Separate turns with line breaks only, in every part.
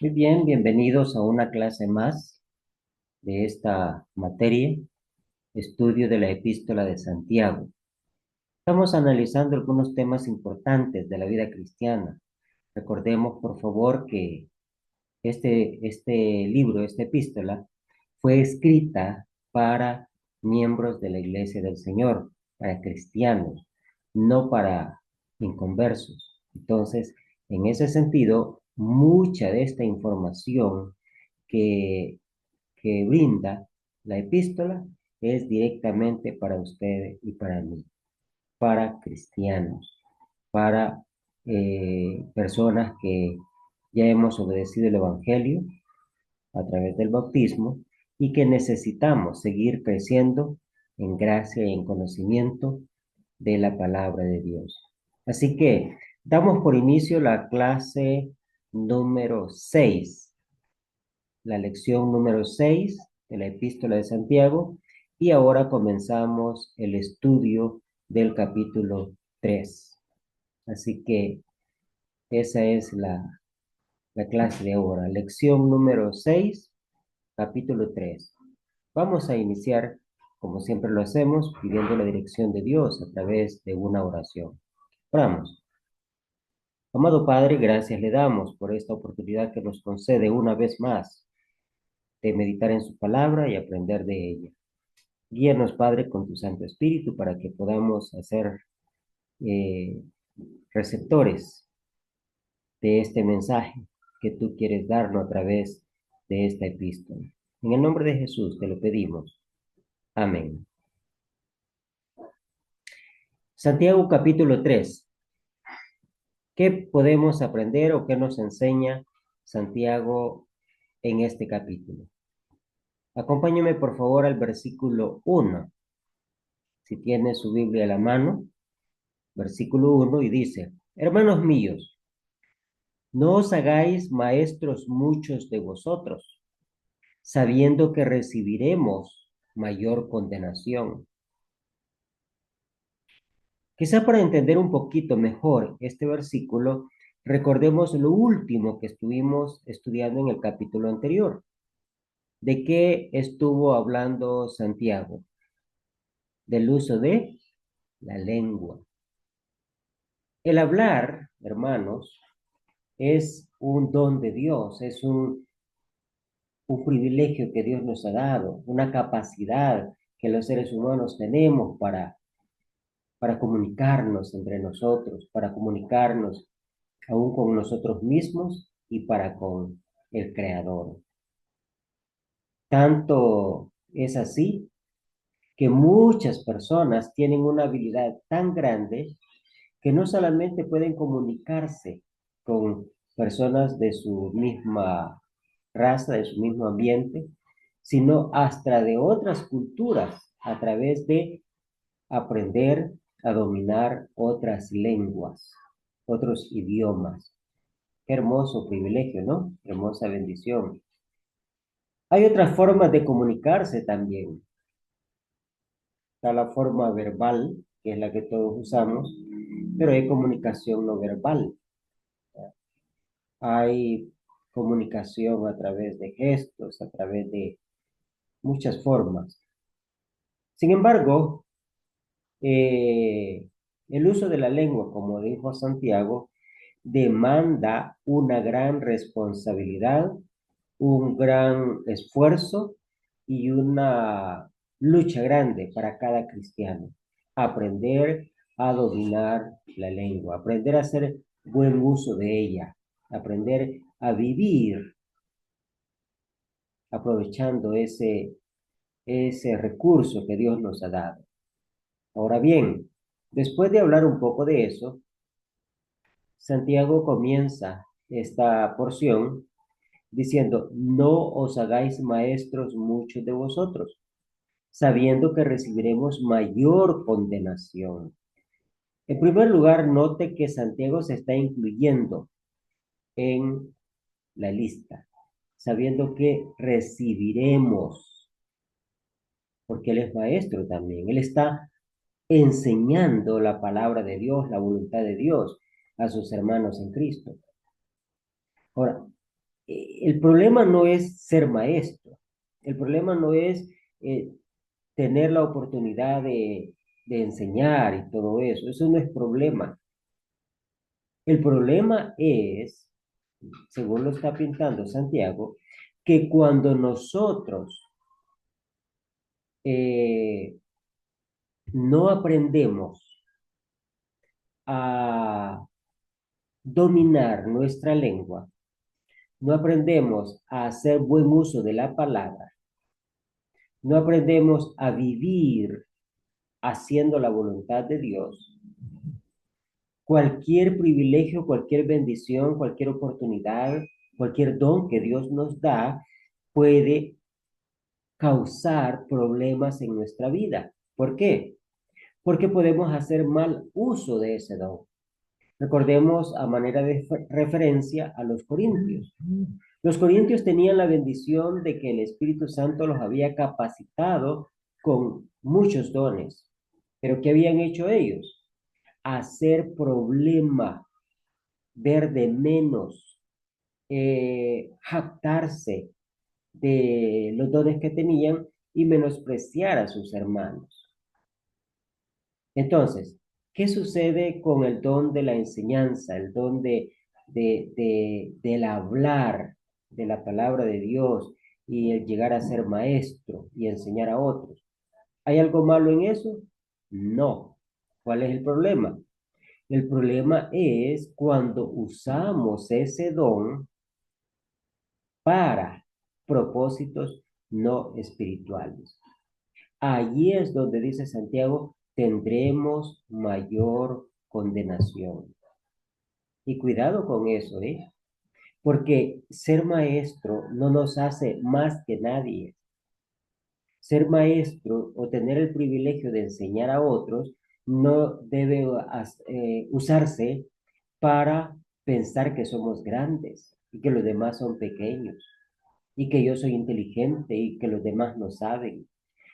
Muy bien, bienvenidos a una clase más de esta materia, estudio de la Epístola de Santiago. Estamos analizando algunos temas importantes de la vida cristiana. Recordemos, por favor, que este libro, esta epístola, fue escrita para miembros de la Iglesia del Señor, para cristianos, no para inconversos. Entonces, en ese sentido, mucha de esta información que, que brinda la epístola es directamente para ustedes y para mí, para cristianos, para personas que ya hemos obedecido el Evangelio a través del bautismo y que necesitamos seguir creciendo en gracia y en conocimiento de la palabra de Dios. Así que damos por inicio la clase número 6, la lección número 6 de la Epístola de Santiago, y ahora comenzamos el estudio del capítulo 3. Así que esa es la clase de ahora, lección número 6, capítulo 3. Vamos a iniciar, como siempre lo hacemos, pidiendo la dirección de Dios a través de una oración. Oramos. Amado Padre, gracias le damos por esta oportunidad que nos concede una vez más de meditar en su palabra y aprender de ella. Guíanos, Padre, con tu Santo Espíritu para que podamos hacer eh, receptores de este mensaje que tú quieres darnos a través de esta epístola. En el nombre de Jesús te lo pedimos. Amén. Santiago capítulo 3. ¿Qué podemos aprender o qué nos enseña Santiago en este capítulo? Acompáñeme por favor al versículo 1. Si tiene su Biblia a la mano, versículo 1 y dice: Hermanos míos, no os hagáis maestros muchos de vosotros, sabiendo que recibiremos mayor condenación. Quizá para entender un poquito mejor este versículo, recordemos lo último que estuvimos estudiando en el capítulo anterior. ¿De qué estuvo hablando Santiago? Del uso de la lengua. El hablar, hermanos, es un don de Dios, es un privilegio que Dios nos ha dado, una capacidad que los seres humanos tenemos para comunicarnos entre nosotros, para comunicarnos aún con nosotros mismos y para con el Creador. Tanto es así que muchas personas tienen una habilidad tan grande que no solamente pueden comunicarse con personas de su misma raza, de su mismo ambiente, sino hasta de otras culturas a través de aprender a dominar otras lenguas, otros idiomas. Qué hermoso privilegio, ¿no? Hermosa bendición. Hay otras formas de comunicarse también. Está la forma verbal, que es la que todos usamos, pero hay comunicación no verbal. Hay comunicación a través de gestos, a través de muchas formas. Sin embargo, eh, el uso de la lengua, como dijo Santiago, demanda una gran responsabilidad, un gran esfuerzo y una lucha grande para cada cristiano. Aprender a dominar la lengua, aprender a hacer buen uso de ella, aprender a vivir aprovechando ese recurso que Dios nos ha dado. Ahora bien, después de hablar un poco de eso, Santiago comienza esta porción diciendo: no os hagáis maestros muchos de vosotros, sabiendo que recibiremos mayor condenación. En primer lugar, note que Santiago se está incluyendo en la lista, sabiendo que recibiremos, porque él es maestro también. Él está enseñando la palabra de Dios, la voluntad de Dios a sus hermanos en Cristo. Ahora, el problema no es ser maestro, el problema no es eh, tener la oportunidad de enseñar y todo eso no es problema. El problema es, según lo está pintando Santiago, que cuando nosotros eh, no aprendemos a dominar nuestra lengua, no aprendemos a hacer buen uso de la palabra, no aprendemos a vivir haciendo la voluntad de Dios, cualquier privilegio, cualquier bendición, cualquier oportunidad, cualquier don que Dios nos da puede causar problemas en nuestra vida. ¿Por qué? Porque podemos hacer mal uso de ese don. Recordemos a manera de referencia a los corintios. Los corintios tenían la bendición de que el Espíritu Santo los había capacitado con muchos dones. Pero ¿qué habían hecho ellos? Hacer problema, ver de menos, jactarse de los dones que tenían y menospreciar a sus hermanos. Entonces, ¿qué sucede con el don de la enseñanza, el don del hablar de la palabra de Dios y el llegar a ser maestro y enseñar a otros? ¿Hay algo malo en eso? No. ¿Cuál es el problema? El problema es cuando usamos ese don para propósitos no espirituales. Allí es donde dice Santiago, tendremos mayor condenación. Y cuidado con eso, ¿eh? Porque ser maestro no nos hace más que nadie. Ser maestro o tener el privilegio de enseñar a otros no debe usarse para pensar que somos grandes y que los demás son pequeños y que yo soy inteligente y que los demás no saben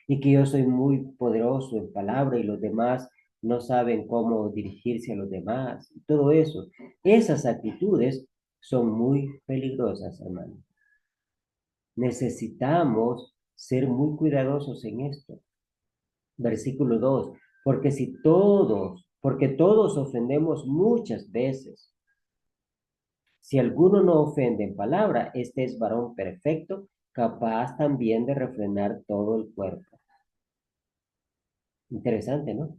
y que yo soy muy poderoso en palabra y los demás no saben cómo dirigirse a los demás. Todo eso, esas actitudes son muy peligrosas, hermano. Necesitamos ser muy cuidadosos en esto. Versículo 2, porque todos ofendemos muchas veces. Si alguno no ofende en palabra, este es varón perfecto, capaz también de refrenar todo el cuerpo. Interesante, ¿no?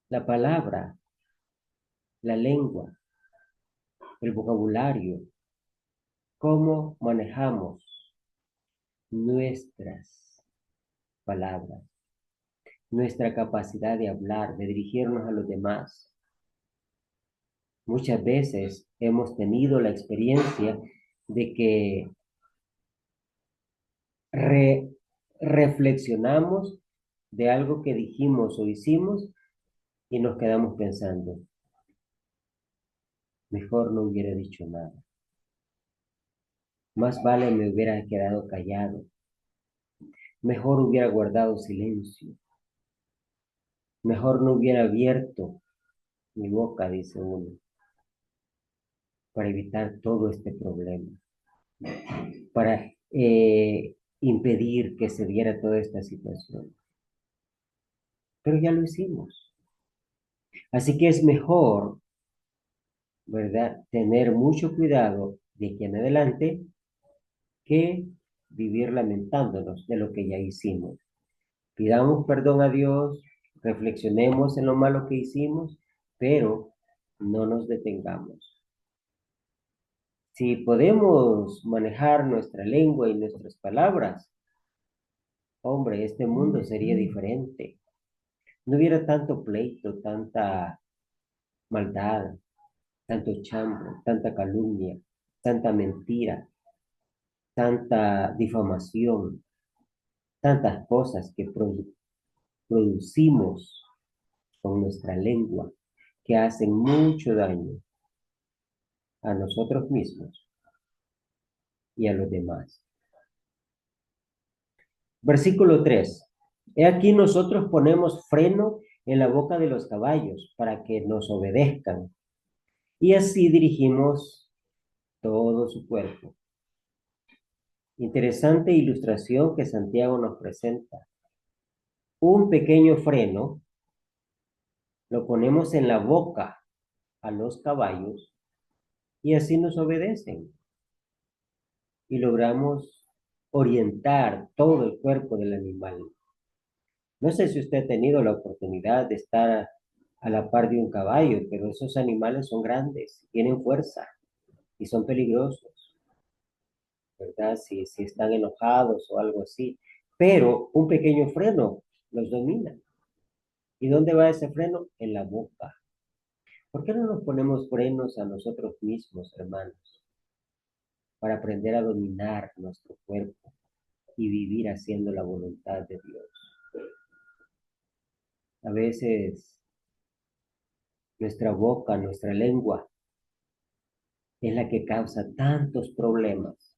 La palabra, la lengua, el vocabulario, cómo manejamos nuestras palabras, nuestra capacidad de hablar, de dirigirnos a los demás. Muchas veces hemos tenido la experiencia de que re- reflexionamos de algo que dijimos o hicimos y nos quedamos pensando, mejor no hubiera dicho nada, más vale me hubiera quedado callado, mejor hubiera guardado silencio, mejor no hubiera abierto mi boca, dice uno, para evitar todo este problema, para impedir que se diera toda esta situación. Pero ya lo hicimos. Así que es mejor, ¿verdad?, tener mucho cuidado de aquí en adelante que vivir lamentándonos de lo que ya hicimos. Pidamos perdón a Dios, reflexionemos en lo malo que hicimos, pero no nos detengamos. Si podemos manejar nuestra lengua y nuestras palabras, hombre, este mundo sería diferente. No hubiera tanto pleito, tanta maldad, tanto chambro, tanta calumnia, tanta mentira, tanta difamación, tantas cosas que producimos con nuestra lengua que hacen mucho daño a nosotros mismos y a los demás. Versículo 3. He aquí nosotros ponemos freno en la boca de los caballos para que nos obedezcan y así dirigimos todo su cuerpo. Interesante ilustración que Santiago nos presenta. Un pequeño freno lo ponemos en la boca a los caballos y así nos obedecen y logramos orientar todo el cuerpo del animal. No sé si usted ha tenido la oportunidad de estar a la par de un caballo, pero esos animales son grandes, tienen fuerza y son peligrosos, ¿verdad? Si están enojados o algo así. Pero un pequeño freno los domina. ¿Y dónde va ese freno? En la boca. ¿Por qué no nos ponemos frenos a nosotros mismos, hermanos, para aprender a dominar nuestro cuerpo y vivir haciendo la voluntad de Dios? A veces nuestra boca, nuestra lengua, es la que causa tantos problemas.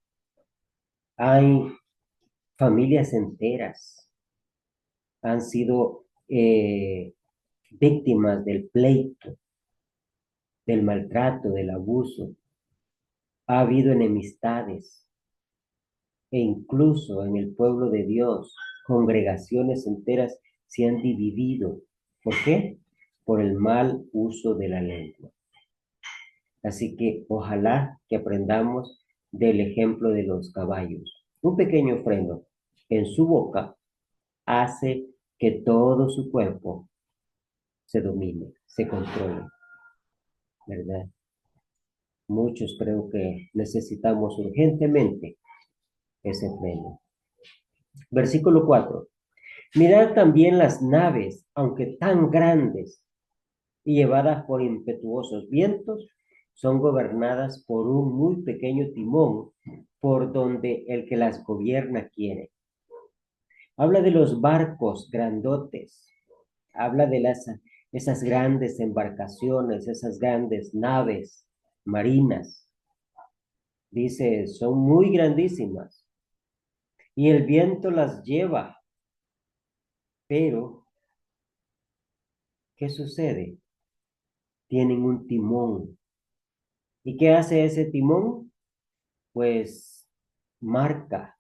Hay familias enteras han sido víctimas del pleito, del maltrato, del abuso. Ha habido enemistades e incluso en el pueblo de Dios, congregaciones enteras se han dividido. ¿Por qué? Por el mal uso de la lengua. Así que ojalá que aprendamos del ejemplo de los caballos. Un pequeño freno en su boca hace que todo su cuerpo se domine, se controle, ¿verdad? Muchos creo que necesitamos urgentemente ese freno. Versículo 4. Mirad también las naves, aunque tan grandes y llevadas por impetuosos vientos, son gobernadas por un muy pequeño timón, por donde el que las gobierna quiere. Habla de los barcos grandotes, habla de esas grandes embarcaciones, esas grandes naves marinas. Dice, son muy grandísimas y el viento las lleva, pero ¿qué sucede? Tienen un timón. ¿Y qué hace ese timón? Pues marca,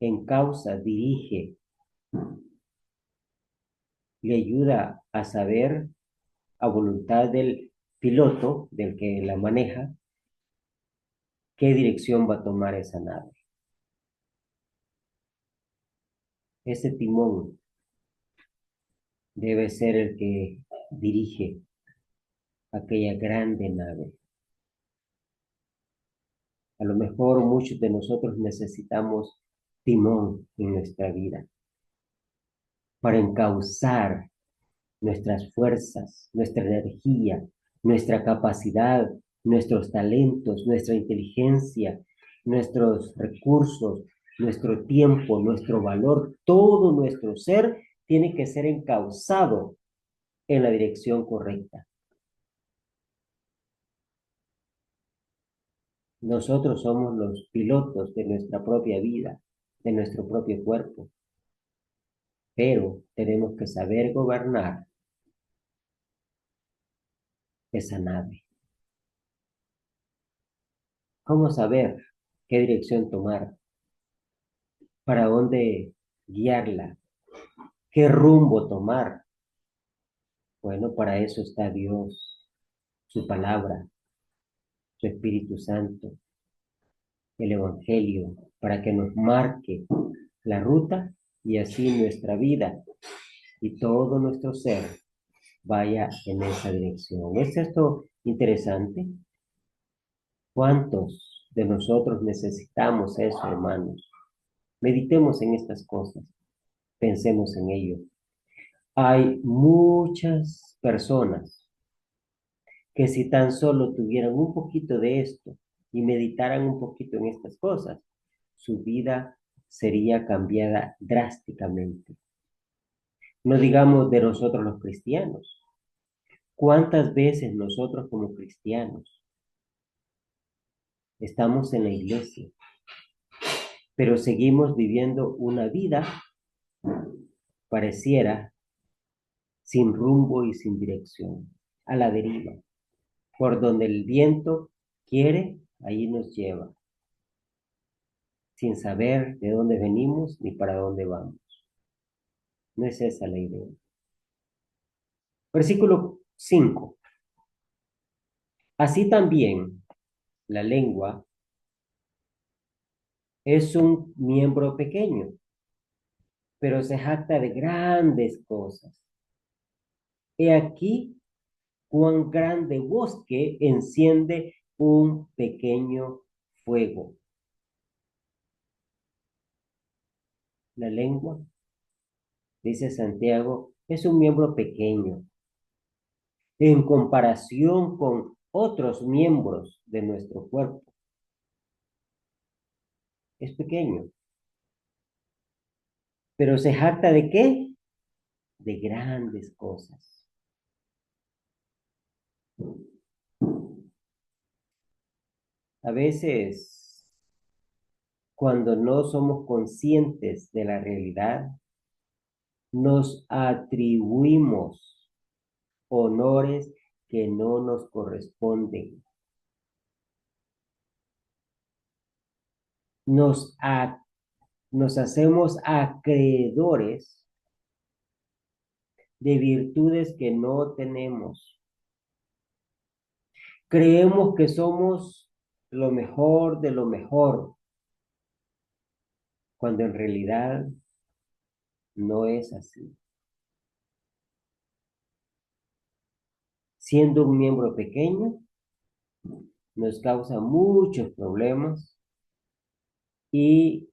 encausa, dirige, le ayuda a saber a voluntad del piloto, del que la maneja, qué dirección va a tomar esa nave. Ese timón debe ser el que dirige aquella grande nave. A lo mejor muchos de nosotros necesitamos timón en nuestra vida para encauzar nuestras fuerzas, nuestra energía, nuestra capacidad, nuestros talentos, nuestra inteligencia, nuestros recursos, nuestro tiempo, nuestro valor, todo nuestro ser tiene que ser encauzado en la dirección correcta. Nosotros somos los pilotos de nuestra propia vida, de nuestro propio cuerpo, pero tenemos que saber gobernar esa nave. ¿Cómo saber qué dirección tomar? ¿Para dónde guiarla? ¿Qué rumbo tomar? Bueno, para eso está Dios, su palabra, su Espíritu Santo, el Evangelio, para que nos marque la ruta y así nuestra vida y todo nuestro ser vaya en esa dirección. ¿Es esto interesante? ¿Cuántos de nosotros necesitamos eso, hermanos? Meditemos en estas cosas, pensemos en ello. Hay muchas personas que si tan solo tuvieran un poquito de esto y meditaran un poquito en estas cosas, su vida sería cambiada drásticamente. No digamos de nosotros los cristianos. ¿Cuántas veces nosotros como cristianos estamos en la iglesia, pero seguimos viviendo una vida pareciera sin rumbo y sin dirección, a la deriva, por donde el viento quiere, ahí nos lleva, sin saber de dónde venimos ni para dónde vamos. No es esa la idea. Versículo 5. Así también la lengua es un miembro pequeño, pero se jacta de grandes cosas. He aquí cuán grande bosque enciende un pequeño fuego. La lengua, dice Santiago, es un miembro pequeño en comparación con otros miembros de nuestro cuerpo. Es pequeño, pero se jacta ¿de qué? De grandes cosas. A veces, cuando no somos conscientes de la realidad, nos atribuimos honores que no nos corresponden. Nos, a- nos hacemos acreedores de virtudes que no tenemos. Creemos que somos lo mejor de lo mejor, cuando en realidad no es así. Siendo un miembro pequeño, nos causa muchos problemas y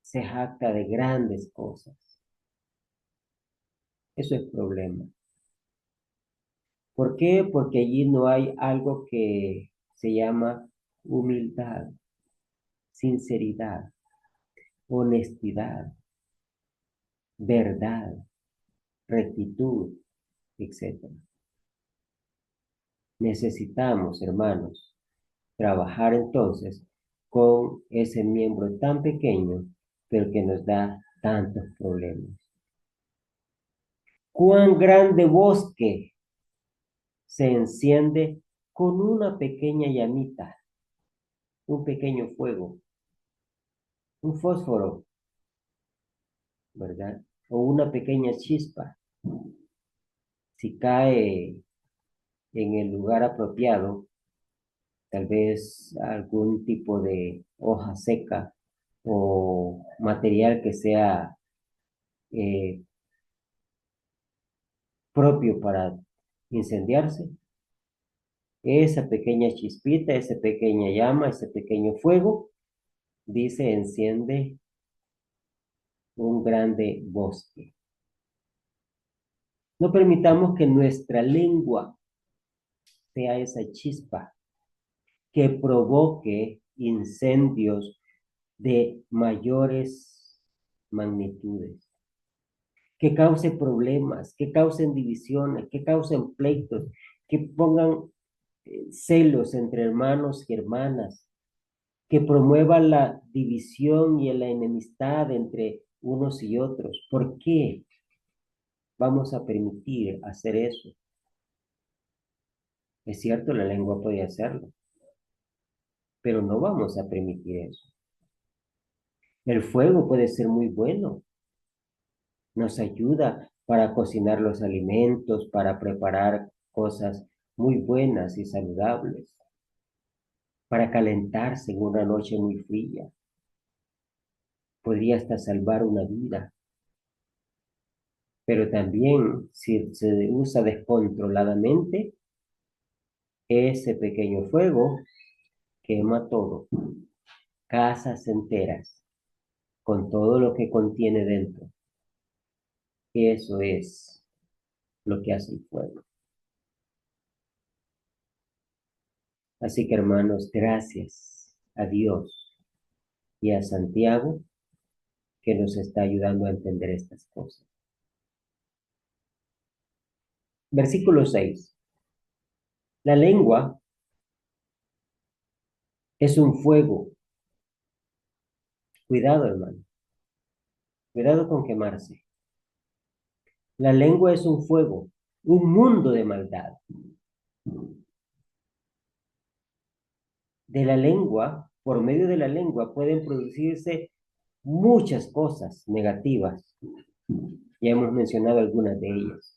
se jacta de grandes cosas. Eso es problema. ¿Por qué? Porque allí no hay algo que se llama humildad, sinceridad, honestidad, verdad, rectitud, etc. Necesitamos, hermanos, trabajar entonces con ese miembro tan pequeño, pero que nos da tantos problemas. Cuán grande bosque se enciende con una pequeña llamita, un pequeño fuego, un fósforo, ¿verdad? O una pequeña chispa. Si cae en el lugar apropiado, tal vez algún tipo de hoja seca o material que sea eh, propio para incendiarse, esa pequeña chispita, esa pequeña llama, ese pequeño fuego, dice, enciende un grande bosque. No permitamos que nuestra lengua sea esa chispa que provoque incendios de mayores magnitudes, que cause problemas, que causen divisiones, que causen pleitos, que pongan celos entre hermanos y hermanas, que promueva la división y la enemistad entre unos y otros. ¿Por qué vamos a permitir hacer eso? Es cierto, la lengua puede hacerlo, pero no vamos a permitir eso. El fuego puede ser muy bueno, nos ayuda para cocinar los alimentos, para preparar cosas muy buenas y saludables, para calentarse en una noche muy fría. Podría hasta salvar una vida, pero también si se usa descontroladamente, ese pequeño fuego quema todo, casas enteras, con todo lo que contiene dentro. Eso es lo que hace el fuego. Así que hermanos, gracias a Dios y a Santiago que nos está ayudando a entender estas cosas. Versículo 6. La lengua es un fuego. Cuidado, hermano. Cuidado con quemarse. La lengua es un fuego, un mundo de maldad. De la lengua, por medio de la lengua, pueden producirse muchas cosas negativas. Ya hemos mencionado algunas de ellas.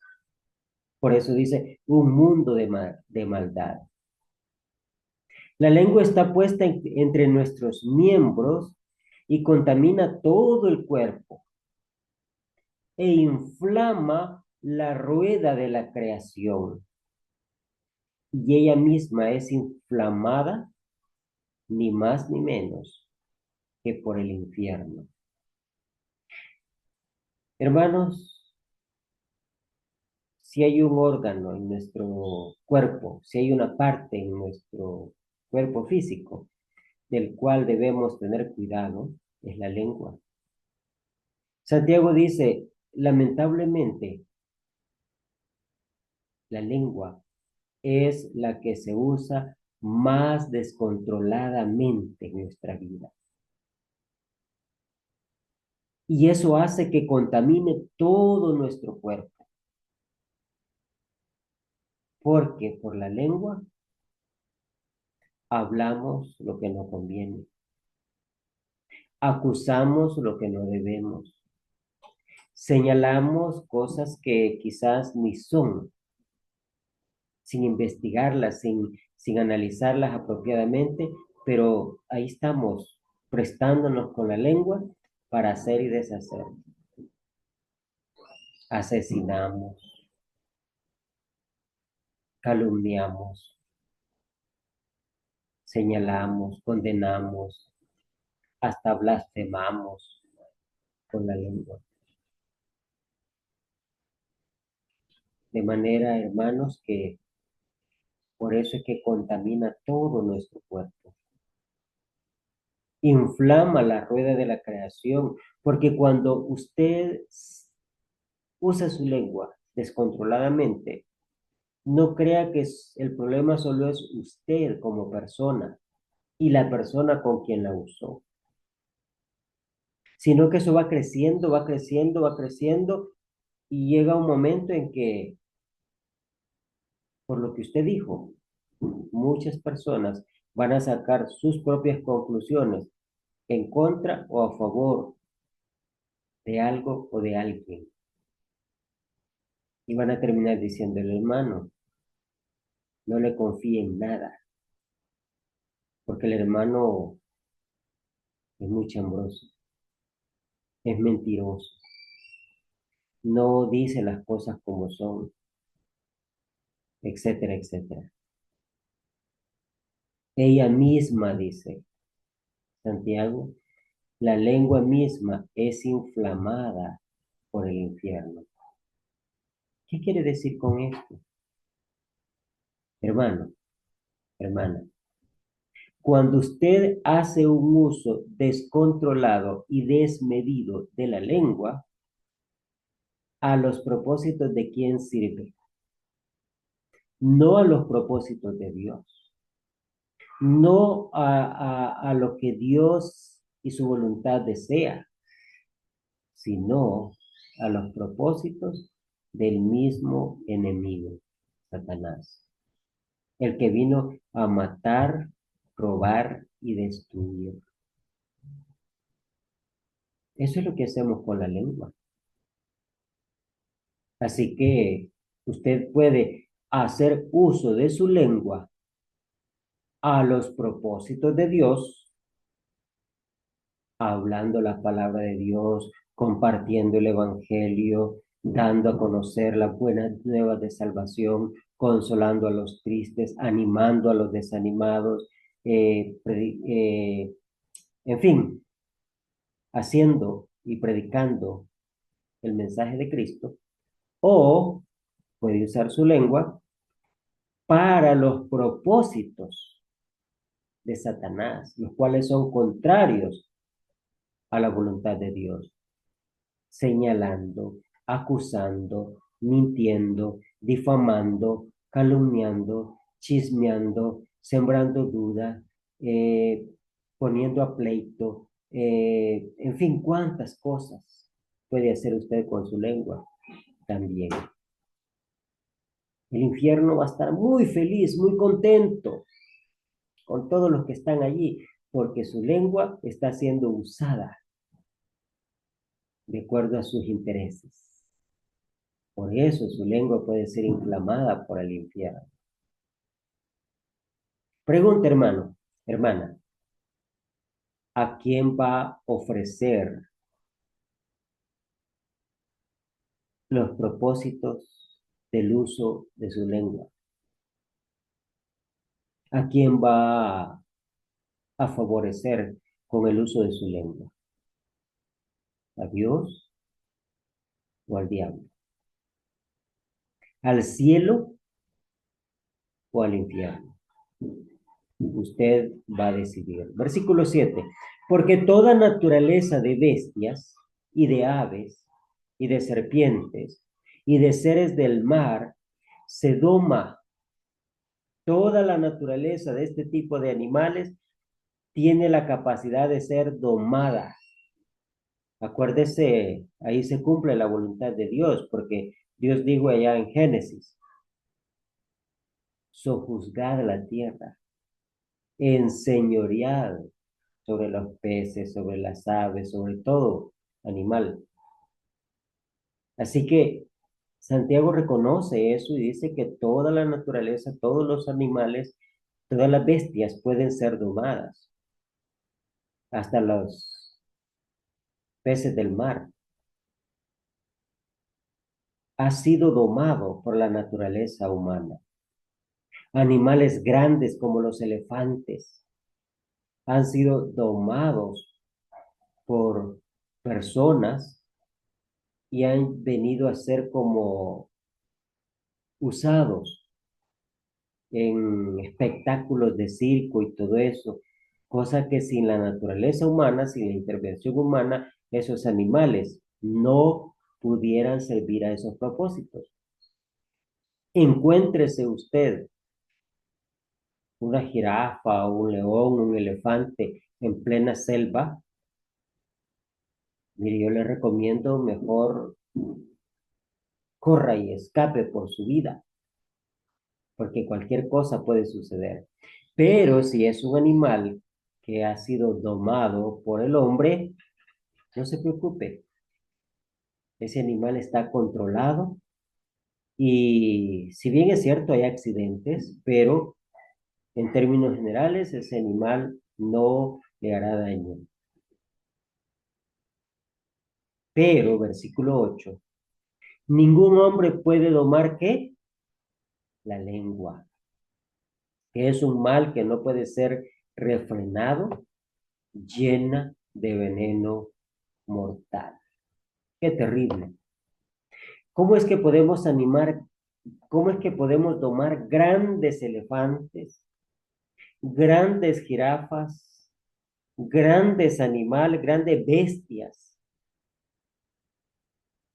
Por eso dice un mundo de maldad. La lengua está puesta entre nuestros miembros y contamina todo el cuerpo e inflama la rueda de la creación. Y ella misma es inflamada ni más ni menos que por el infierno. Hermanos, si hay un órgano en nuestro cuerpo, si hay una parte en nuestro cuerpo físico del cual debemos tener cuidado, es la lengua. Santiago dice, lamentablemente, la lengua es la que se usa más descontroladamente en nuestra vida. Y eso hace que contamine todo nuestro cuerpo, porque por la lengua hablamos lo que no conviene, acusamos lo que no debemos, señalamos cosas que quizás ni son, sin investigarlas, sin analizarlas apropiadamente, pero ahí estamos prestándonos con la lengua para hacer y deshacer. Asesinamos, calumniamos, señalamos, condenamos, hasta blasfemamos con la lengua. De manera, hermanos, que por eso es que contamina todo nuestro cuerpo. Inflama la rueda de la creación, porque cuando usted usa su lengua descontroladamente, no crea que el problema solo es usted como persona y la persona con quien la usó, sino que eso va creciendo, va creciendo, va creciendo y llega un momento en que, por lo que usted dijo, muchas personas van a sacar sus propias conclusiones en contra o a favor de algo o de alguien. Y van a terminar diciéndole, hermano, no le confíe en nada, porque el hermano es muy chambroso, es mentiroso, no dice las cosas como son, etcétera, etcétera. Ella misma dice, Santiago, la lengua misma es inflamada por el infierno. ¿Qué quiere decir con esto? Hermano, hermana, cuando usted hace un uso descontrolado y desmedido de la lengua, ¿a los propósitos de quién sirve? No a los propósitos de Dios, no a lo que Dios y su voluntad desea, sino a los propósitos del mismo enemigo, Satanás, el que vino a matar, robar y destruir. Eso es lo que hacemos con la lengua. Así que usted puede hacer uso de su lengua a los propósitos de Dios, hablando la palabra de Dios, compartiendo el evangelio, dando a conocer las buenas nuevas de salvación, consolando a los tristes, animando a los desanimados, en fin, haciendo y predicando el mensaje de Cristo, o puede usar su lengua para los propósitos de Satanás, los cuales son contrarios a la voluntad de Dios, señalando, acusando, mintiendo, difamando, calumniando, chismeando, sembrando duda, eh, poniendo a pleito, en fin, cuántas cosas puede hacer usted con su lengua también. El infierno va a estar muy feliz, muy contento con todos los que están allí, porque su lengua está siendo usada de acuerdo a sus intereses. Por eso su lengua puede ser inflamada por el infierno. Pregunta, hermano, hermana, ¿a quién va a ofrecer los propósitos del uso de su lengua? ¿A quién va a favorecer con el uso de su lengua? ¿A Dios o al diablo? ¿Al cielo o al infierno? Usted va a decidir. Versículo 7. Porque toda naturaleza de bestias y de aves y de serpientes y de seres del mar se doma. Toda la naturaleza de este tipo de animales tiene la capacidad de ser domada. Acuérdese, ahí se cumple la voluntad de Dios, porque Dios dijo allá en Génesis, sojuzgad la tierra, enseñoread sobre los peces, sobre las aves, sobre todo animal. Así que Santiago reconoce eso y dice que toda la naturaleza, todos los animales, todas las bestias pueden ser domadas, hasta los peces del mar. Ha sido domado por la naturaleza humana. Animales grandes como los elefantes han sido domados por personas y han venido a ser como usados en espectáculos de circo y todo eso, cosa que sin la naturaleza humana, sin la intervención humana, esos animales no pudieran servir a esos propósitos. Encuéntrese usted una jirafa, un león, un elefante en plena selva. Mire, yo le recomiendo mejor corra y escape por su vida, porque cualquier cosa puede suceder. Pero si es un animal que ha sido domado por el hombre, no se preocupe. Ese animal está controlado y si bien es cierto hay accidentes, pero en términos generales ese animal no le hará daño. Pero, versículo 8, ningún hombre puede domar ¿qué? La lengua, que es un mal que no puede ser refrenado, llena de veneno mortal. Qué terrible. ¿Cómo es que podemos animar, cómo es que podemos domar grandes elefantes, grandes jirafas, grandes animales, grandes bestias?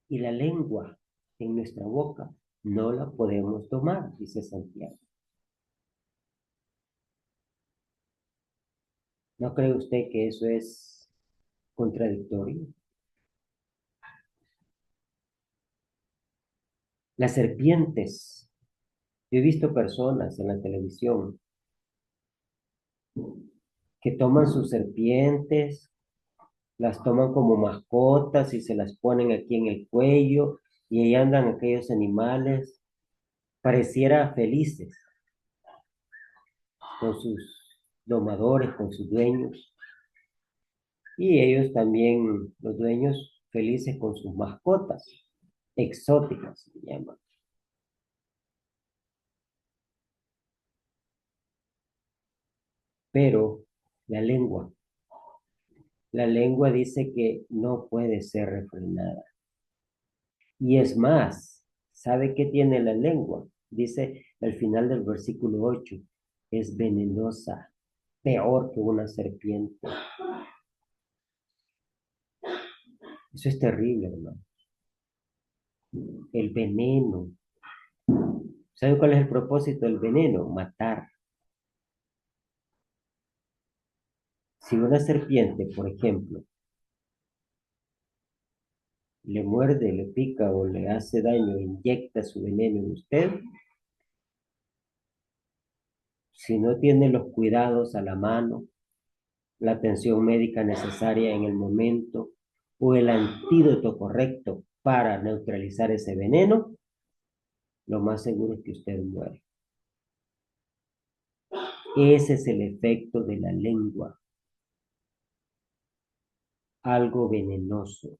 Y la lengua en nuestra boca no la podemos domar, dice Santiago. ¿No cree usted que eso es contradictorio? Las serpientes. Yo he visto personas en la televisión que toman sus serpientes, las toman como mascotas y se las ponen aquí en el cuello y ahí andan aquellos animales, pareciera felices con sus domadores, con sus dueños y ellos también, los dueños, felices con sus mascotas, exóticas se llaman. Pero la la lengua dice que no puede ser refrenada. Y es más, ¿sabe qué tiene la lengua? Dice al final del versículo 8, es venenosa, peor que una serpiente. Eso es terrible, hermano. El veneno. ¿Sabe cuál es el propósito del veneno? Matar. Si una serpiente, por ejemplo, le muerde, le pica o le hace daño, inyecta su veneno en usted, si no tiene los cuidados a la mano, la atención médica necesaria en el momento o el antídoto correcto para neutralizar ese veneno, lo más seguro es que usted muere. Ese es el efecto de la lengua, algo venenoso,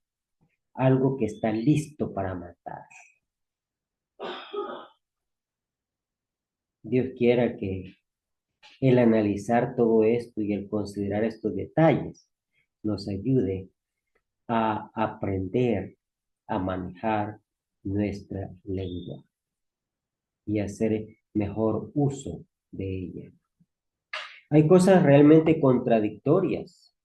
algo que está listo para matar. Dios quiera que el analizar todo esto y el considerar estos detalles nos ayude a aprender a manejar nuestra lengua y hacer mejor uso de ella. Hay cosas realmente contradictorias.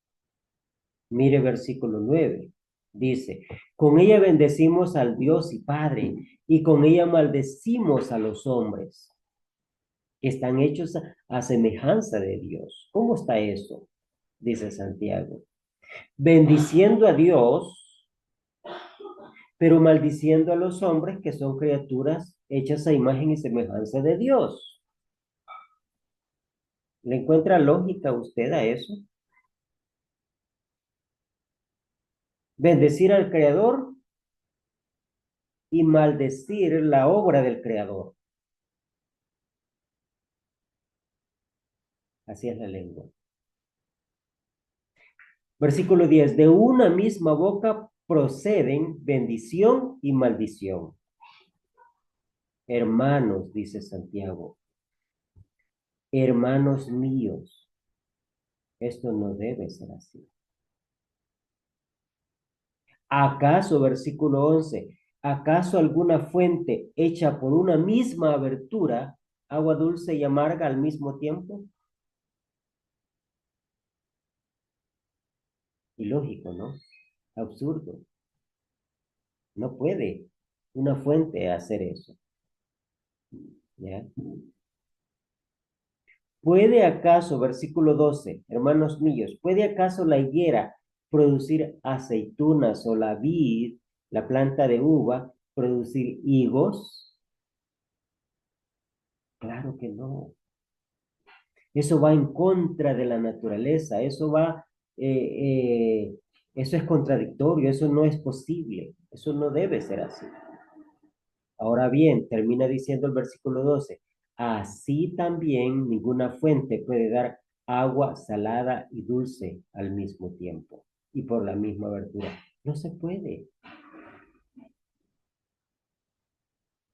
Mire versículo 9. Dice, con ella bendecimos al Dios y Padre, y con ella maldecimos a los hombres, que están hechos a semejanza de Dios. ¿Cómo está eso? Dice Santiago. Bendiciendo a Dios, pero maldiciendo a los hombres que son criaturas hechas a imagen y semejanza de Dios. ¿Le encuentra lógica usted a eso? Bendecir al Creador y maldecir la obra del Creador. Así es la lengua. Versículo 10. De una misma boca proceden bendición y maldición. Hermanos, dice Santiago, hermanos míos, esto no debe ser así. ¿Acaso, versículo 11, acaso alguna fuente hecha por una misma abertura, agua dulce y amarga al mismo tiempo? Ilógico, ¿no? Absurdo. No puede una fuente hacer eso. ¿Ya? ¿Puede acaso, versículo 12, hermanos míos, puede acaso la higuera producir aceitunas o la vid, la planta de uva, producir higos? Claro que no. Eso va en contra de la naturaleza, eso es contradictorio, eso no es posible, eso no debe ser así. Ahora bien, termina diciendo el versículo 12, así también ninguna fuente puede dar agua salada y dulce al mismo tiempo y por la misma abertura. No se puede.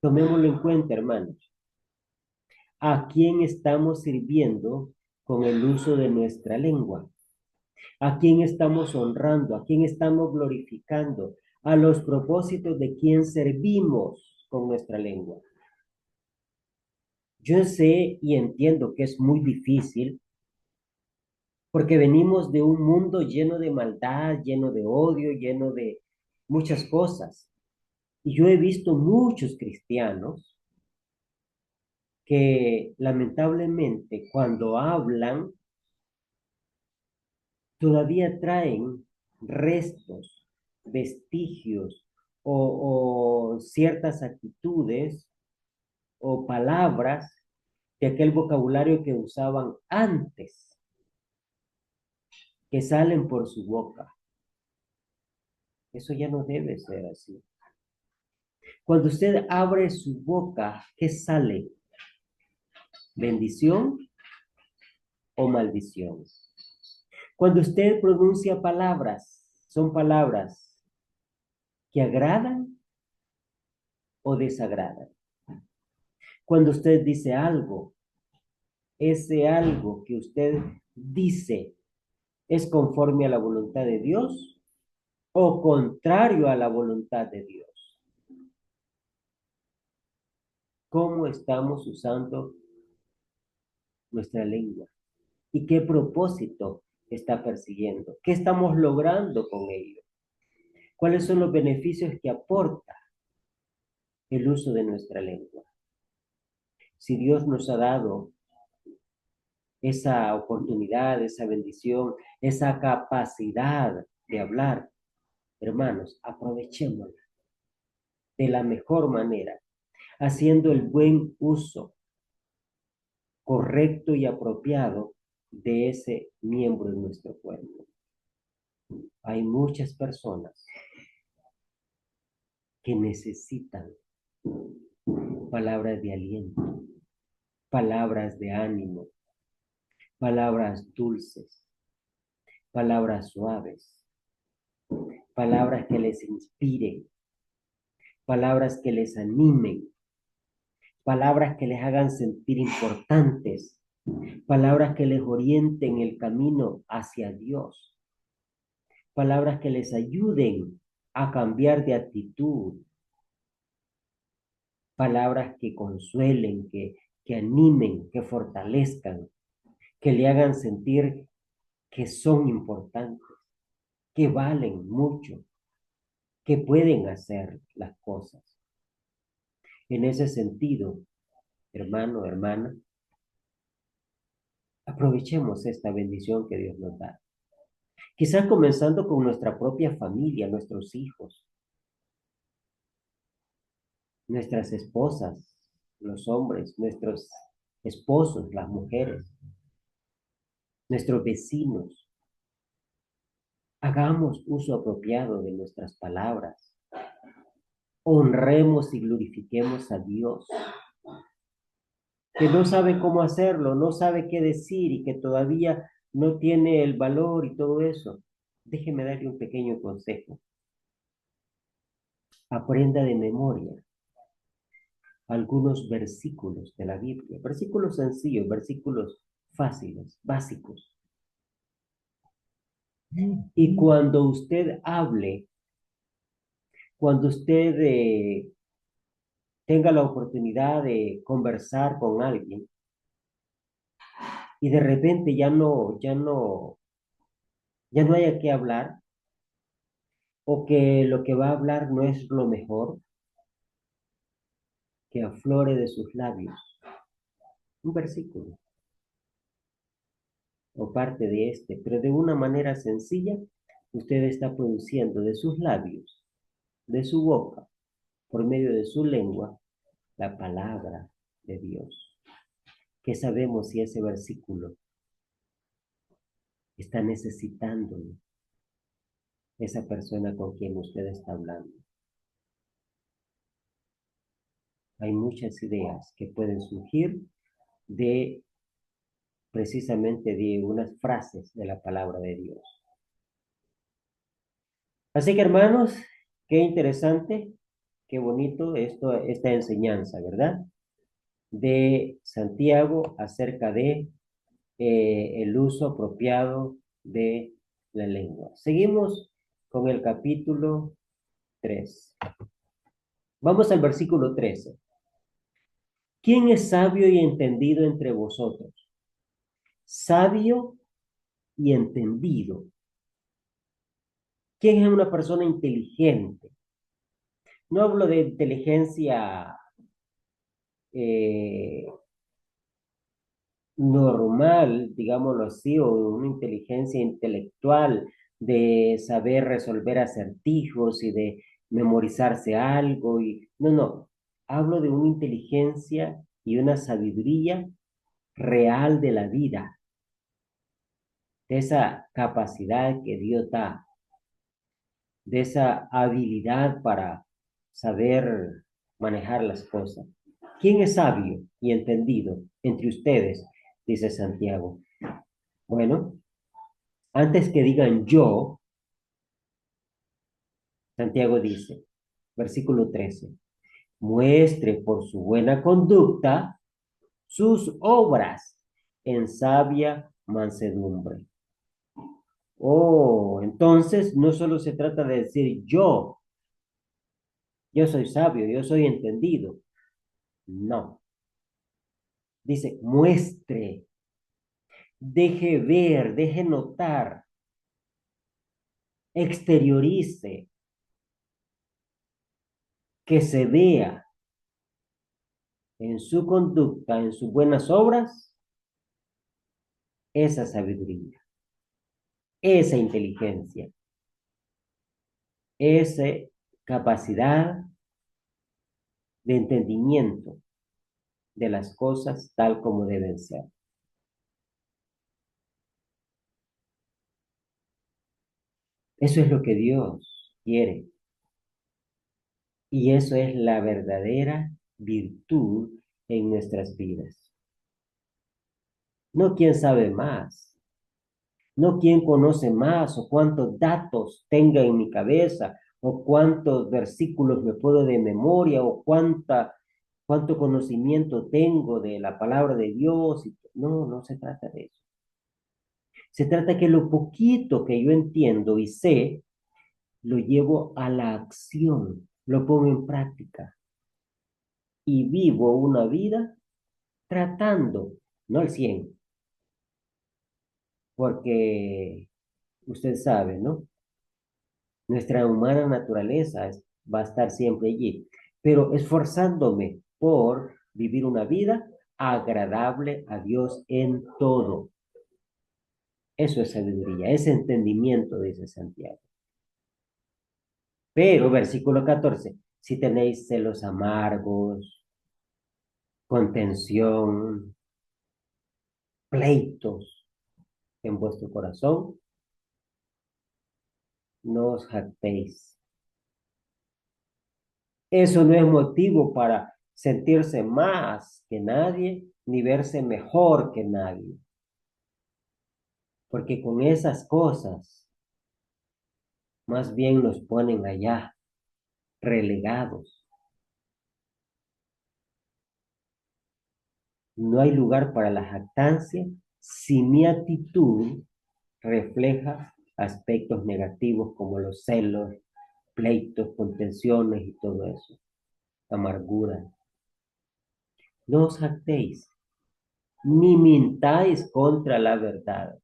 Tomémoslo en cuenta, hermanos. ¿A quién estamos sirviendo con el uso de nuestra lengua? ¿A quién estamos honrando? ¿A quién estamos glorificando? A los propósitos de quién servimos con nuestra lengua. Yo sé y entiendo que es muy difícil porque venimos de un mundo lleno de maldad, lleno de odio, lleno de muchas cosas. Y yo he visto muchos cristianos que lamentablemente cuando hablan todavía traen restos, vestigios o ciertas actitudes o palabras de aquel vocabulario que usaban antes, que salen por su boca. Eso ya no debe ser así. Cuando usted abre su boca, ¿qué sale? ¿Bendición o maldición? Cuando usted pronuncia palabras, ¿son palabras que agradan o desagradan? Cuando usted dice algo, ese algo que usted dice es conforme a la voluntad de Dios o contrario a la voluntad de Dios. ¿Cómo estamos usando nuestra lengua? ¿Y qué propósito está persiguiendo? ¿Qué estamos logrando con ello? ¿Cuáles son los beneficios que aporta el uso de nuestra lengua? Si Dios nos ha dado esa oportunidad, esa bendición, esa capacidad de hablar, hermanos, aprovechémosla de la mejor manera, haciendo el buen uso correcto y apropiado de ese miembro de nuestro cuerpo. Hay muchas personas que necesitan palabras de aliento, palabras de ánimo, palabras dulces, palabras suaves, palabras que les inspiren, palabras que les animen, palabras que les hagan sentir importantes, palabras que les orienten el camino hacia Dios, palabras que les ayuden a cambiar de actitud, palabras que consuelen, que animen, que fortalezcan, que le hagan sentir que son importantes, que valen mucho, que pueden hacer las cosas. En ese sentido, hermano, hermana, aprovechemos esta bendición que Dios nos da. Quizás comenzando con nuestra propia familia, nuestros hijos, nuestras esposas, los hombres, nuestros esposos, las mujeres, nuestros vecinos. Hagamos uso apropiado de nuestras palabras. Honremos y glorifiquemos a Dios, que no sabe cómo hacerlo, no sabe qué decir y que todavía no tiene el valor y todo eso. Déjeme darle un pequeño consejo. Aprenda de memoria algunos versículos de la Biblia, versículos sencillos, versículos fáciles, básicos. Y cuando usted hable, cuando usted tenga la oportunidad de conversar con alguien y de repente ya no haya que hablar o que lo que va a hablar no es lo mejor, que aflore de sus labios un versículo o parte de este, pero de una manera sencilla, usted está produciendo de sus labios, de su boca, por medio de su lengua, la palabra de Dios. ¿Qué sabemos si ese versículo está necesitándolo esa persona con quien usted está hablando? Hay muchas ideas que pueden surgir de precisamente de unas frases de la palabra de Dios. Así que hermanos, qué interesante, qué bonito esta enseñanza, ¿verdad? De Santiago acerca de el uso apropiado de la lengua. Seguimos con el capítulo 3. Vamos al versículo 13. ¿Quién es sabio y entendido entre vosotros? Sabio y entendido. ¿Quién es una persona inteligente? No hablo de inteligencia eh, normal, digámoslo así, o una inteligencia intelectual de saber resolver acertijos y de memorizarse algo. No, no, hablo de una inteligencia y una sabiduría real de la vida, de esa capacidad que Dios da, de esa habilidad para saber manejar las cosas. ¿Quién es sabio y entendido entre ustedes? Dice Santiago. Bueno, antes que digan yo, Santiago dice, versículo 13, muestre por su buena conducta sus obras en sabia mansedumbre. Oh, entonces no solo se trata de decir yo soy sabio, yo soy entendido. No, dice muestre, deje ver, deje notar, exteriorice, que se vea en su conducta, en sus buenas obras, esa sabiduría, esa inteligencia, esa capacidad de entendimiento, de las cosas tal como deben ser. Eso es lo que Dios quiere. Y eso es la verdadera virtud en nuestras vidas. No quién sabe más, no quién conoce más o cuántos datos tenga en mi cabeza o cuántos versículos me puedo de memoria o cuánto conocimiento tengo de la palabra de Dios. No, no se trata de eso. Se trata que lo poquito que yo entiendo y sé, lo llevo a la acción, lo pongo en práctica y vivo una vida tratando, no al 100, porque usted sabe, ¿no? Nuestra humana naturaleza va a estar siempre allí, pero esforzándome por vivir una vida agradable a Dios en todo. Eso es sabiduría, es entendimiento, dice Santiago. Pero, versículo 14, si tenéis celos amargos, contención, pleitos en vuestro corazón, no os jactéis. Eso no es motivo para sentirse más que nadie ni verse mejor que nadie, porque con esas cosas más bien nos ponen allá, relegados. No hay lugar para la jactancia si mi actitud refleja aspectos negativos como los celos, pleitos, contenciones y todo eso, amargura. No os jactéis, ni mintáis contra la verdad.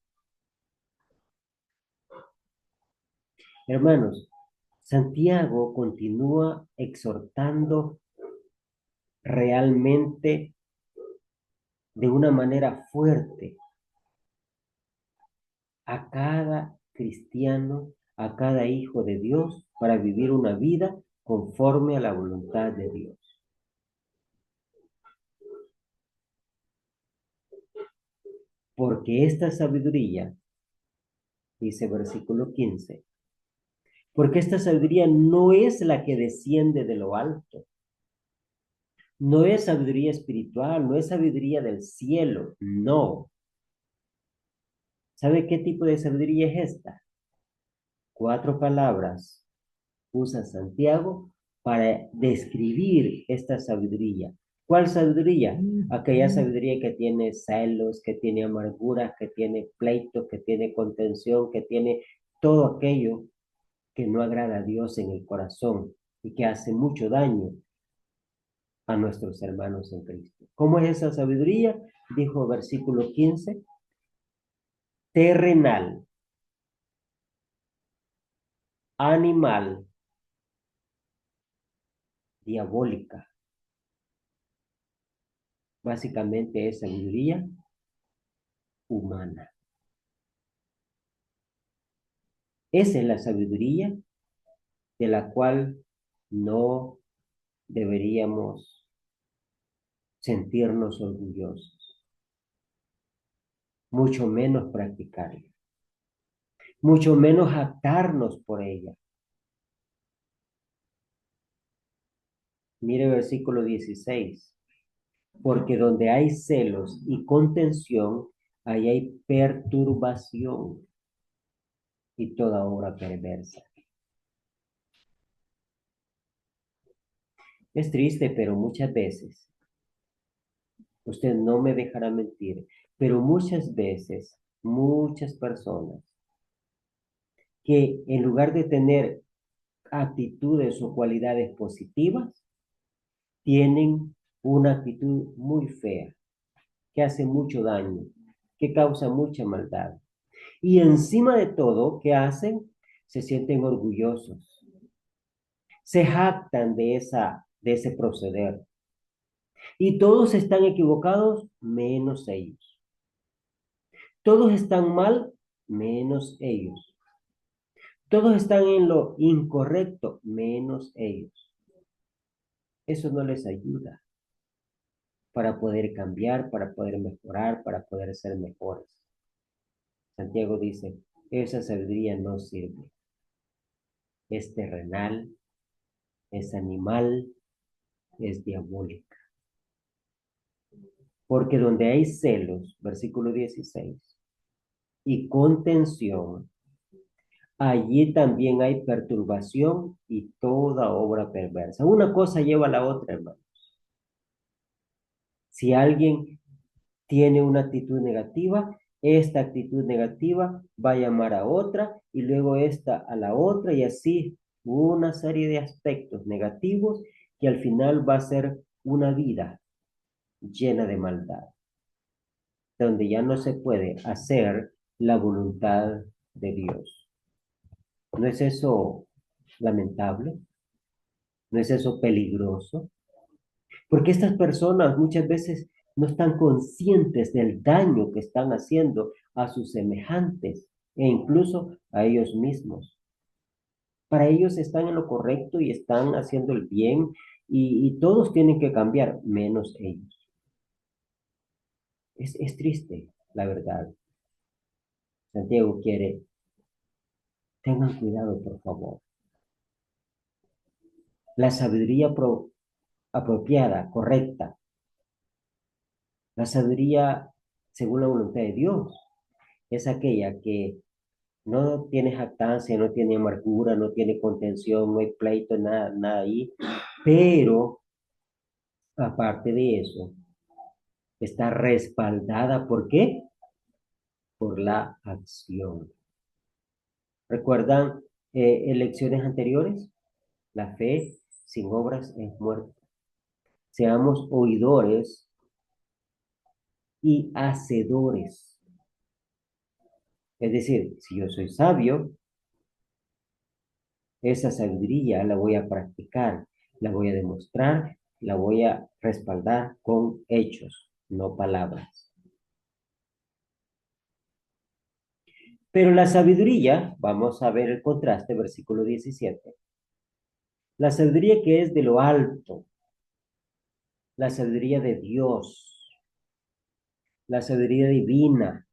Hermanos, Santiago continúa exhortando realmente de una manera fuerte a cada cristiano, a cada hijo de Dios, para vivir una vida conforme a la voluntad de Dios. Porque esta sabiduría, dice versículo 15, porque esta sabiduría no es la que desciende de lo alto, no es sabiduría espiritual, no es sabiduría del cielo, no. ¿Sabe qué tipo de sabiduría es esta? 4 palabras usa Santiago para describir esta sabiduría. ¿Cuál sabiduría? Aquella sabiduría que tiene celos, que tiene amargura, que tiene pleito, que tiene contención, que tiene todo aquello que no agrada a Dios en el corazón y que hace mucho daño a nuestros hermanos en Cristo. ¿Cómo es esa sabiduría? Dijo versículo 15, terrenal, animal, diabólica. Básicamente es sabiduría humana. Esa es la sabiduría de la cual no deberíamos sentirnos orgullosos, mucho menos practicarla, mucho menos jactarnos por ella. Mire el versículo 16, porque donde hay celos y contención, ahí hay perturbación y toda obra perversa. Es triste, pero muchas veces, usted no me dejará mentir, pero muchas veces, muchas personas que en lugar de tener actitudes o cualidades positivas, tienen una actitud muy fea, que hace mucho daño, que causa mucha maldad. Y encima de todo, ¿qué hacen? Se sienten orgullosos, se jactan de ese proceder. Y todos están equivocados menos ellos. Todos están mal menos ellos. Todos están en lo incorrecto menos ellos. Eso no les ayuda. para poder cambiar, para poder mejorar, para poder ser mejores. Santiago dice, esa sabiduría no sirve. Es terrenal, es animal, es diabólica. Porque donde hay celos, versículo 16, y contención, allí también hay perturbación y toda obra perversa. Una cosa lleva a la otra, hermano. Si alguien tiene una actitud negativa, esta actitud negativa va a llamar a otra y luego esta a la otra y así una serie de aspectos negativos que al final va a ser una vida llena de maldad, donde ya no se puede hacer la voluntad de Dios. ¿No es eso lamentable? ¿No es eso peligroso? Porque estas personas muchas veces no están conscientes del daño que están haciendo a sus semejantes e incluso a ellos mismos. Para ellos están en lo correcto y están haciendo el bien y todos tienen que cambiar, menos ellos. Es triste, la verdad. Santiago quiere, tengan cuidado, por favor. La sabiduría apropiada, correcta, la sabiduría según la voluntad de Dios, es aquella que no tiene jactancia, no tiene amargura, no tiene contención, no hay pleito, nada, nada ahí. Pero, aparte de eso, está respaldada. ¿Por qué? Por la acción. ¿Recuerdan elecciones anteriores? La fe sin obras es muerta. Seamos oidores y hacedores. Es decir, si yo soy sabio, esa sabiduría la voy a practicar, la voy a demostrar, la voy a respaldar con hechos, no palabras. Pero la sabiduría, vamos a ver el contraste, versículo 17. La sabiduría que es de lo alto, la sabiduría de Dios, la sabiduría divina,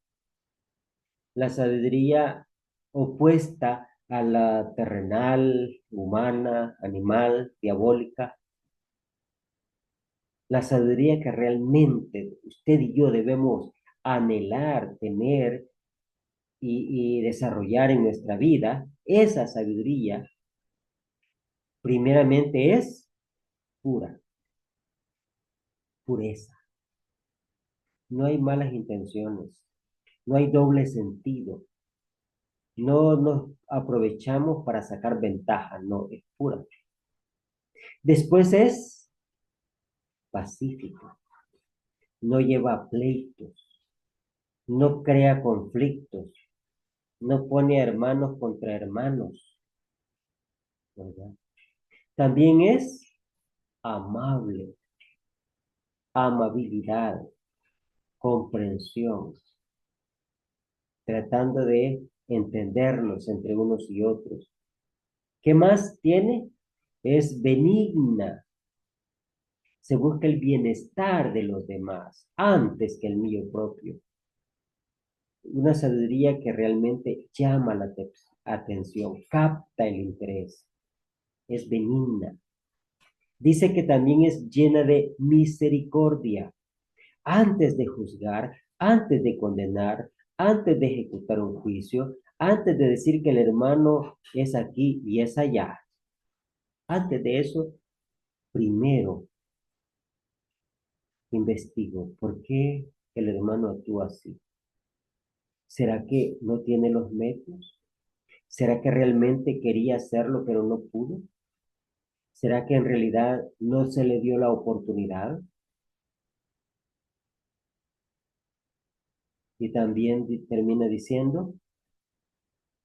la sabiduría opuesta a la terrenal, humana, animal, diabólica, la sabiduría que realmente usted y yo debemos anhelar, tener y desarrollar en nuestra vida, esa sabiduría primeramente es pura, pureza. No hay malas intenciones, no hay doble sentido, no nos aprovechamos para sacar ventaja, no, es pura. Después es pacífico, no lleva pleitos, no crea conflictos, no pone a hermanos contra hermanos, ¿verdad? También es amable, amabilidad, comprensión, tratando de entendernos entre unos y otros. ¿Qué más tiene? Es benigna, se busca el bienestar de los demás antes que el mío propio. Una sabiduría que realmente llama la atención, capta el interés, es benigna. Dice que también es llena de misericordia. Antes de juzgar, antes de condenar, antes de ejecutar un juicio, antes de decir que el hermano es aquí y es allá, antes de eso, primero investigo por qué el hermano actúa así. ¿Será que no tiene los medios? ¿Será que realmente quería hacerlo pero no pudo? ¿Será que en realidad no se le dio la oportunidad? Y también termina diciendo,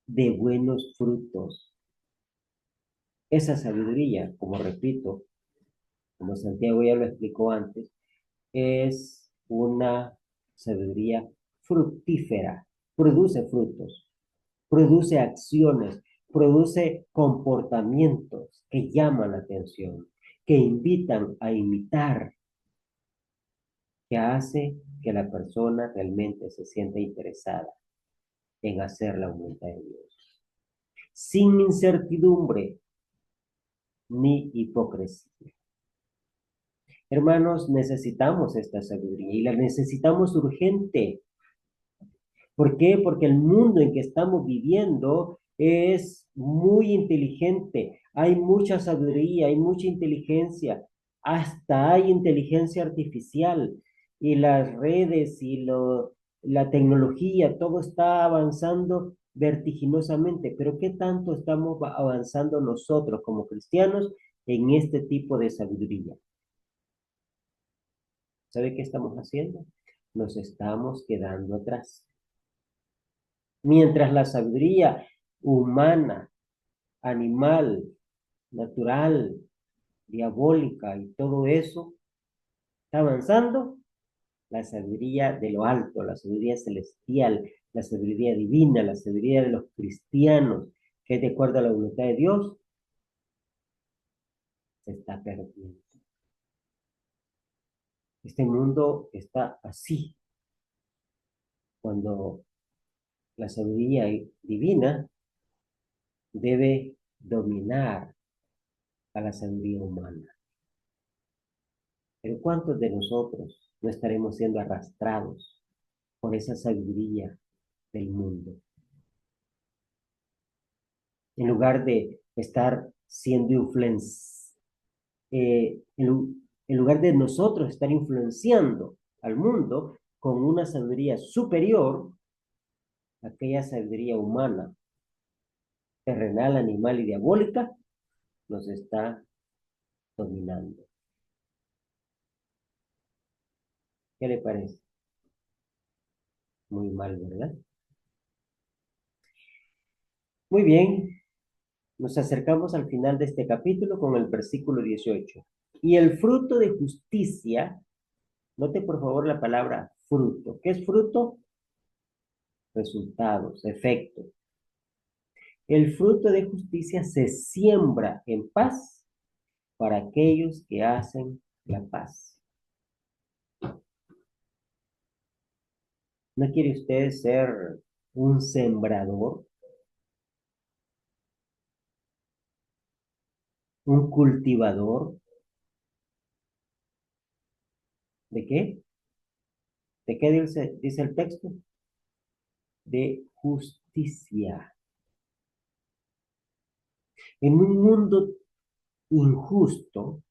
de buenos frutos. Esa sabiduría, como repito, como Santiago ya lo explicó antes, es una sabiduría fructífera, produce frutos, produce acciones, produce comportamientos que llaman la atención, que invitan a imitar. que hace que la persona realmente se sienta interesada en hacer la voluntad de Dios, sin incertidumbre ni hipocresía. Hermanos, necesitamos esta sabiduría y la necesitamos urgente. ¿Por qué? Porque el mundo en que estamos viviendo es muy inteligente. Hay mucha sabiduría, hay mucha inteligencia. Hasta hay inteligencia artificial y las redes y la tecnología, todo está avanzando vertiginosamente. Pero ¿qué tanto estamos avanzando nosotros como cristianos en este tipo de sabiduría? ¿Sabe qué estamos haciendo? Nos estamos quedando atrás. Mientras la sabiduría humana, animal, natural, diabólica y todo eso está avanzando, la sabiduría de lo alto, la sabiduría celestial, la sabiduría divina, la sabiduría de los cristianos, que es de acuerdo a la voluntad de Dios, se está perdiendo. Este mundo está así. Cuando la sabiduría divina debe dominar a la sabiduría humana. Pero ¿cuántos de nosotros no estaremos siendo arrastrados por esa sabiduría del mundo? En lugar de estar siendo en lugar de nosotros estar influenciando al mundo con una sabiduría superior, aquella sabiduría humana, terrenal, animal y diabólica, nos está dominando. ¿Qué le parece? Muy mal, ¿verdad? Muy bien, nos acercamos al final de este capítulo con el versículo 18. Y el fruto de justicia, note por favor la palabra fruto. ¿Qué es fruto? Resultados, efecto. El fruto de justicia se siembra en paz para aquellos que hacen la paz. ¿No quiere usted ser un sembrador, un cultivador? ¿De qué? ¿De qué dice el texto? De justicia. En un mundo injusto,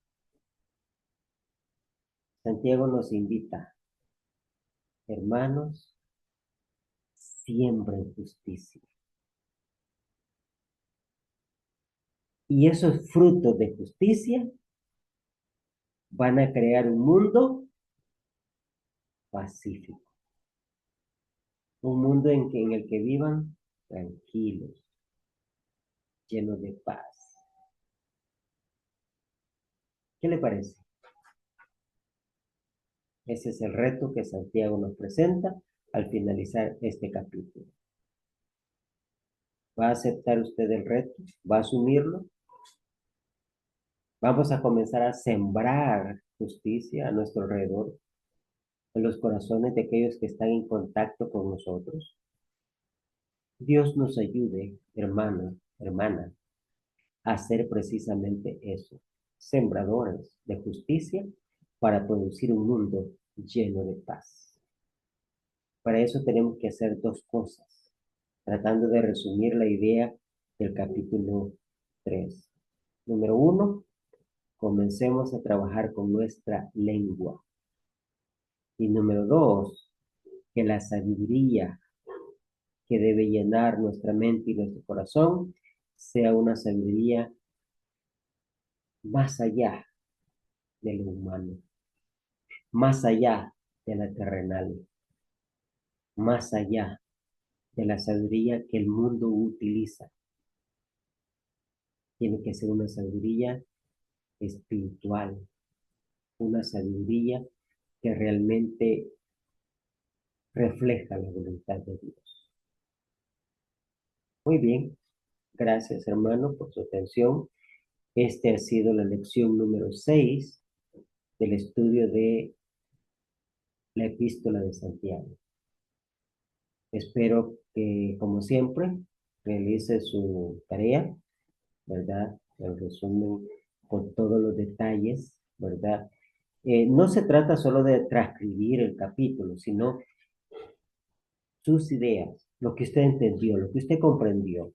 Santiago nos invita, hermanos, siembren justicia. Y esos frutos de justicia van a crear un mundo pacífico, un mundo en el que vivan tranquilos, llenos de paz. ¿Qué le parece? Ese es el reto que Santiago nos presenta al finalizar este capítulo. ¿Va a aceptar usted el reto? ¿Va a asumirlo? Vamos a comenzar a sembrar justicia a nuestro alrededor, en los corazones de aquellos que están en contacto con nosotros. Dios nos ayude, hermano, hermana, a hacer precisamente eso, sembradores de justicia para producir un mundo lleno de paz. Para eso tenemos que hacer dos cosas, tratando de resumir la idea del capítulo 3. Número 1, comencemos a trabajar con nuestra lengua. Y número 2, que la sabiduría que debe llenar nuestra mente y nuestro corazón sea una sabiduría más allá de lo humano, más allá de la terrenal, más allá de la sabiduría que el mundo utiliza. Tiene que ser una sabiduría espiritual, una sabiduría que realmente refleja la voluntad de Dios. Muy bien, gracias hermano por su atención. Este ha sido la lección número 6 del estudio de la epístola de Santiago. Espero que, como siempre, realice su tarea, ¿verdad? El resumen con todos los detalles, ¿verdad? No se trata solo de transcribir el capítulo, sino sus ideas, lo que usted entendió, lo que usted comprendió.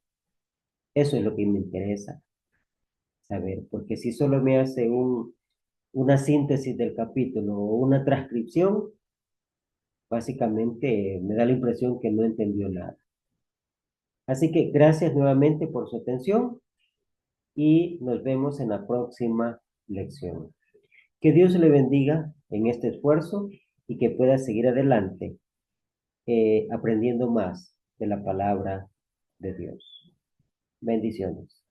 Eso es lo que me interesa saber, porque si solo me hace una síntesis del capítulo o una transcripción, básicamente me da la impresión que no entendió nada. Así que gracias nuevamente por su atención y nos vemos en la próxima lección. Que Dios le bendiga en este esfuerzo y que pueda seguir adelante aprendiendo más de la palabra de Dios. Bendiciones.